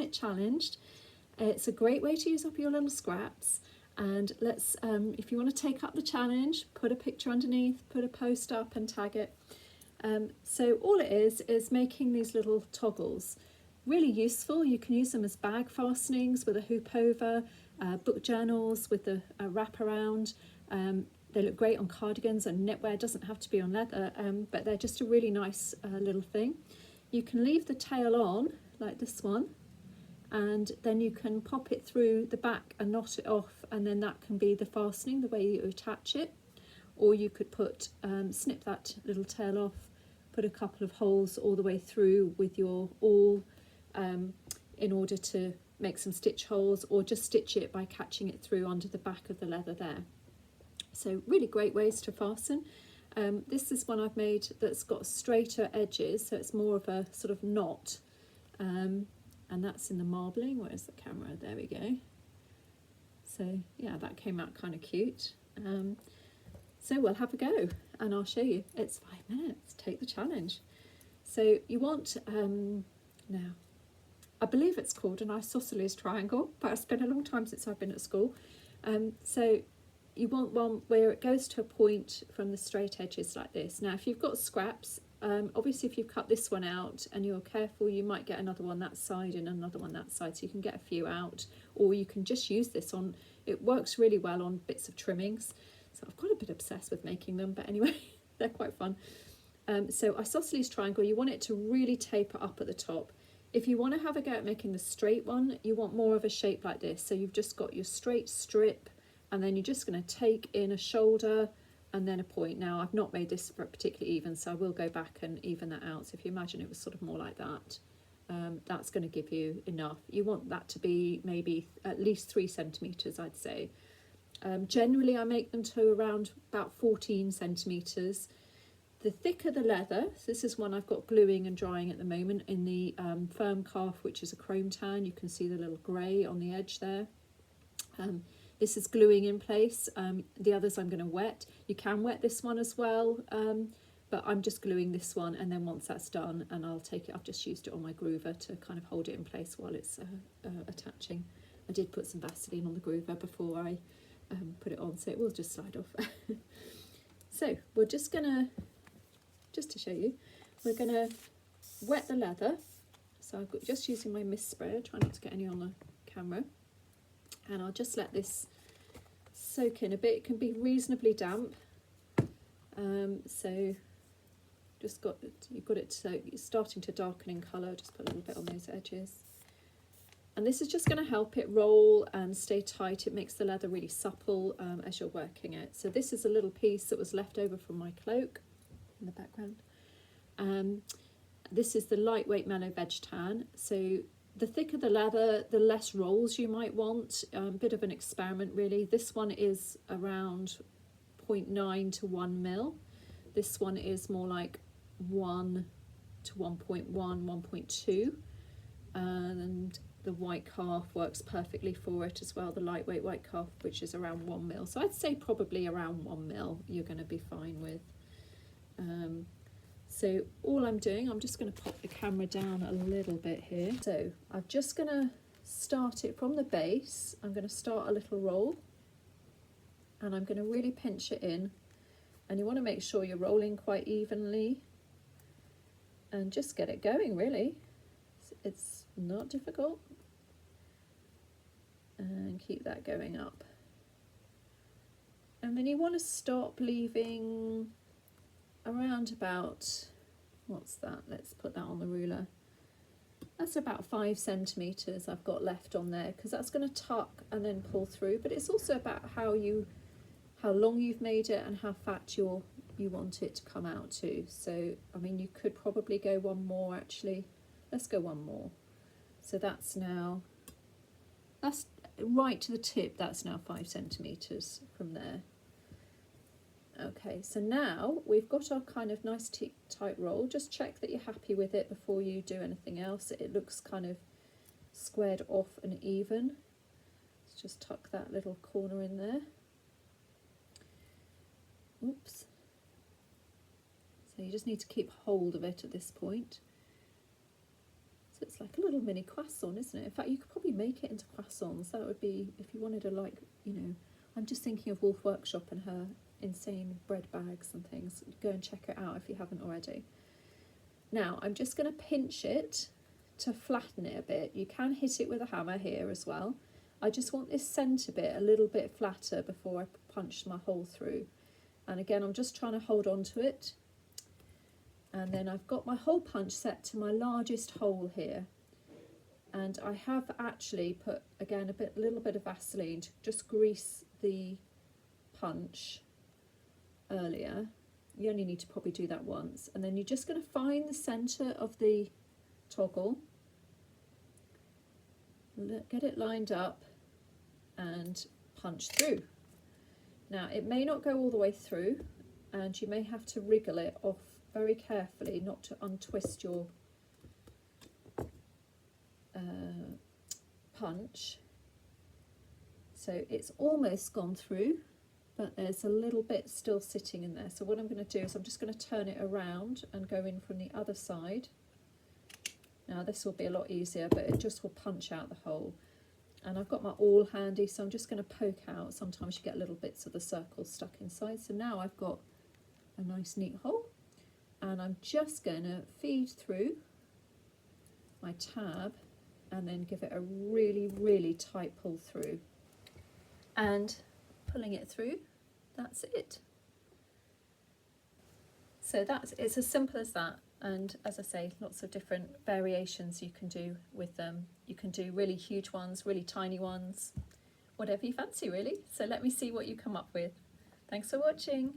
5-minute challenge. It's a great way to use up your little scraps. And let's, if you want to take up the challenge, put a picture underneath, put a post up and tag it. So all it is making these little toggles. Really useful. You can use them as bag fastenings with a hoop over, book journals with a wrap around. They look great on cardigans and knitwear. It doesn't have to be on leather, but they're just a really nice little thing. You can leave the tail on like this one, and then you can pop it through the back and knot it off, and then that can be the fastening, the way you attach it. Or you could put snip that little tail off, put a couple of holes all the way through with your awl in order to make some stitch holes, or just stitch it by catching it through under the back of the leather there. So really great ways to fasten. This is one I've made that's got straighter edges, so it's more of a sort of knot, and that's in the marbling. Where's the camera? There we go. So yeah, that came out kind of cute. So we'll have a go and I'll show you. It's 5 minutes, take the challenge. So you want, now, I believe it's called an isosceles triangle, but it's been a long time since I've been at school. So you want one where it goes to a point from the straight edges like this. Now, if you've got scraps, obviously if you cut this one out and you're careful, you might get another one that side and another one that side, so you can get a few out, or you can just use this on, it works really well on bits of trimmings. So I've got a bit obsessed with making them, but anyway, they're quite fun. So isosceles triangle, you want it to really taper up at the top. If you want to have a go at making the straight one, you want more of a shape like this. So you've just got your straight strip, and then you're just going to take in a shoulder and then a point. Now, I've not made this particularly even, so I will go back and even that out. So if you imagine it was sort of more like that, that's going to give you enough. You want that to be maybe at least 3 centimetres, I'd say. Generally I make them to around about 14 centimetres. The thicker the leather, so this is one I've got gluing and drying at the moment in the firm calf, which is a chrome tan. You can see the little grey on the edge there. This is gluing in place. The others I'm going to wet. You can wet this one as well, but I'm just gluing this one, and then once that's done, and I'll take it, I've just used it on my groover to kind of hold it in place while it's attaching. I did put some Vaseline on the groover before I put it on, so it will just slide off. So we're just gonna, just to show you, we're gonna wet the leather. So I've got just using my mist sprayer, try not to get any on the camera, and I'll just let this soak in a bit. It can be reasonably damp, so just got it, you've got it, so it's starting to darken in colour. Just put a little bit on those edges. And this is just going to help it roll and stay tight. It makes the leather really supple as you're working it. So this is a little piece that was left over from my cloak in the background. This is the lightweight mellow veg tan. So the thicker the leather, the less rolls you might want. A bit of an experiment really. This one is around 0.9 to 1 mil. This one is more like 1 to 1.1, 1.2. And the white calf works perfectly for it as well, the lightweight white calf, which is around 1 mil. So I'd say probably around 1 mil you're going to be fine with. So all I'm doing, I'm just going to pop the camera down a little bit here. So I'm just going to start it from the base. I'm going to start a little roll, and I'm going to really pinch it in. And you want to make sure you're rolling quite evenly and just get it going really. It's not difficult. And keep that going up. And then you want to stop, leaving around about, what's that? Let's put that on the ruler. That's about 5 centimetres I've got left on there, because that's going to tuck and then pull through. But it's also about how long you've made it and how fat you want it to come out to. So, I mean, you could probably go one more actually. Let's go one more. So that's right to the tip, that's now 5 centimetres from there. Okay, so now we've got our kind of nice tight roll. Just check that you're happy with it before you do anything else. It looks kind of squared off and even. Let's just tuck that little corner in there. Oops. So you just need to keep hold of it at this point. So It's like a little mini croissant, isn't it? In fact, you could probably make it into croissants. That would be, if you wanted to, like, you know, I'm just thinking of Wolf Workshop and her insane bread bags and things. Go and check it out if you haven't already. Now I'm just going to pinch it to flatten it a bit. You can hit it with a hammer here as well. I just want this centre bit a little bit flatter before I punch my hole through. And again, I'm just trying to hold on to it. And then I've got my hole punch set to my largest hole here. And I have actually put, again, a little bit of Vaseline to just grease the punch earlier. You only need to probably do that once. And then you're just going to find the centre of the toggle, get it lined up and punch through. Now it may not go all the way through and you may have to wriggle it off very carefully not to untwist your punch. So it's almost gone through, but there's a little bit still sitting in there. So what I'm going to do is I'm just going to turn it around and go in from the other side. Now this will be a lot easier, but it just will punch out the hole. And I've got my awl handy, so I'm just going to poke out. Sometimes you get little bits of the circle stuck inside. So now I've got a nice neat hole, and I'm just going to feed through my tab and then give it a really, really tight pull through. And pulling it through, that's it. So it's as simple as that. And as I say, lots of different variations you can do with them. You can do really huge ones, really tiny ones, whatever you fancy really. So let me see what you come up with. Thanks for watching.